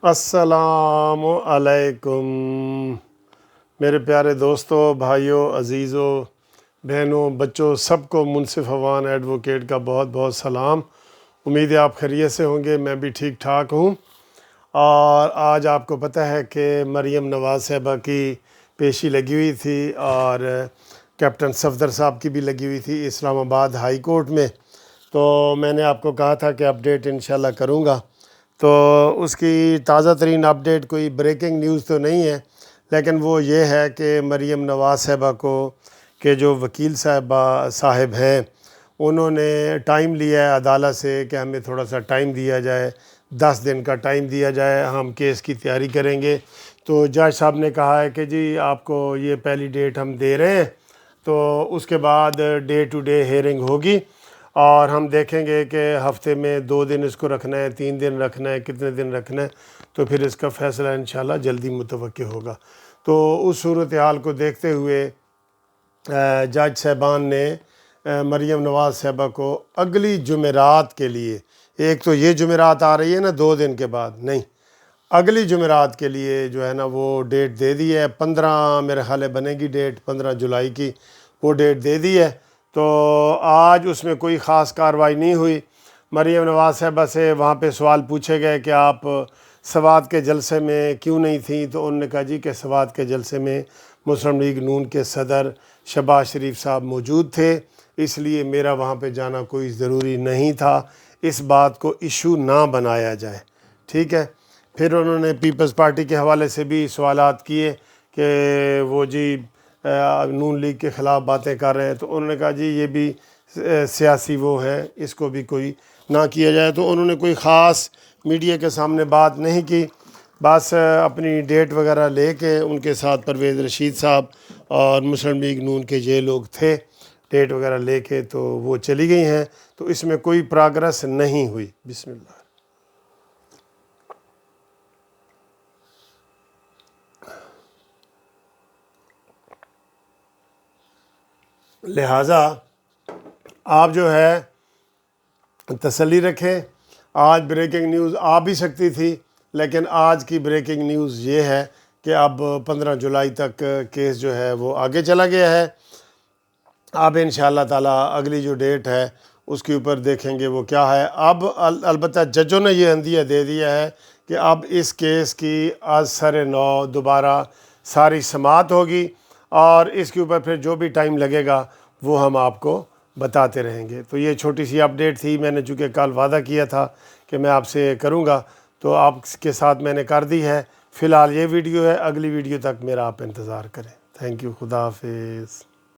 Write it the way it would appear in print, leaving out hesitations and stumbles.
السلام علیکم میرے پیارے دوستوں، بھائیوں، عزیزوں، بہنوں، بچوں، سب کو منصف عوان ایڈوکیٹ کا بہت بہت سلام۔ امید ہے آپ خیریت سے ہوں گے، میں بھی ٹھیک ٹھاک ہوں۔ اور آج آپ کو پتہ ہے کہ مریم نواز صاحبہ کی پیشی لگی ہوئی تھی اور کیپٹن صفدر صاحب کی بھی لگی ہوئی تھی اسلام آباد ہائی کورٹ میں۔ تو میں نے آپ کو کہا تھا کہ اپڈیٹ انشاءاللہ کروں گا، تو اس کی تازہ ترین اپڈیٹ کوئی بریکنگ نیوز تو نہیں ہے، لیکن وہ یہ ہے کہ مریم نواز صاحبہ کو کہ جو وکیل صاحب ہیں، انہوں نے ٹائم لیا ہے عدالت سے کہ ہمیں تھوڑا سا ٹائم دیا جائے، 10 دن کا ٹائم دیا جائے، ہم کیس کی تیاری کریں گے۔ تو جج صاحب نے کہا ہے کہ جی آپ کو یہ پہلی ڈیٹ ہم دے رہے ہیں، تو اس کے بعد ڈے ٹو ڈے ہیئرنگ ہوگی اور ہم دیکھیں گے کہ ہفتے میں 2 دن اس کو رکھنا ہے، 3 دن رکھنا ہے، کتنے دن رکھنا ہے، تو پھر اس کا فیصلہ انشاءاللہ جلدی متوقع ہوگا۔ تو اس صورتحال کو دیکھتے ہوئے جج صاحبان نے مریم نواز صاحبہ کو اگلی جمعرات کے لیے، ایک تو یہ جمعرات آ رہی ہے نا 2 دن کے بعد، نہیں، اگلی جمعرات کے لیے جو ہے نا وہ ڈیٹ دے دی ہے۔ 15 میرے خیال ہے بنے گی ڈیٹ، 15 جولائی کی وہ ڈیٹ دے دی ہے۔ تو آج اس میں کوئی خاص کارروائی نہیں ہوئی۔ مریم نواز صاحبہ سے وہاں پہ سوال پوچھے گئے کہ آپ سوات کے جلسے میں کیوں نہیں تھیں، تو انہوں نے کہا جی کہ سوات کے جلسے میں مسلم لیگ نون کے صدر شہباز شریف صاحب موجود تھے، اس لیے میرا وہاں پہ جانا کوئی ضروری نہیں تھا، اس بات کو ایشو نہ بنایا جائے، ٹھیک ہے۔ پھر انہوں نے پیپلز پارٹی کے حوالے سے بھی سوالات کیے کہ وہ جی نون لیگ کے خلاف باتیں کر رہے ہیں، تو انہوں نے کہا جی یہ بھی سیاسی وہ ہے، اس کو بھی کوئی نہ کیا جائے۔ تو انہوں نے کوئی خاص میڈیا کے سامنے بات نہیں کی، بس اپنی ڈیٹ وغیرہ لے کے ان کے ساتھ پرویز رشید صاحب اور مسلم لیگ نون کے یہ لوگ تھے، ڈیٹ وغیرہ لے کے تو وہ چلی گئی ہیں، تو اس میں کوئی پروگرس نہیں ہوئی۔ بسم اللہ۔ لہٰذا آپ جو ہے تسلی رکھیں، آج بریکنگ نیوز آ بھی سکتی تھی، لیکن آج کی بریکنگ نیوز یہ ہے کہ اب 15 جولائی تک کیس جو ہے وہ آگے چلا گیا ہے۔ اب انشاءاللہ تعالیٰ اگلی جو ڈیٹ ہے اس کے اوپر دیکھیں گے وہ کیا ہے۔ اب البتہ ججوں نے یہ عندیہ دے دیا ہے کہ اب اس کیس کی از سر نو دوبارہ ساری سماعت ہوگی اور اس کے اوپر پھر جو بھی ٹائم لگے گا وہ ہم آپ کو بتاتے رہیں گے۔ تو یہ چھوٹی سی اپڈیٹ تھی، میں نے چونکہ کل وعدہ کیا تھا کہ میں آپ سے کروں گا، تو آپ کے ساتھ میں نے کر دی ہے۔ فی الحال یہ ویڈیو ہے، اگلی ویڈیو تک میرا آپ انتظار کریں۔ تھینک یو، خدا حافظ۔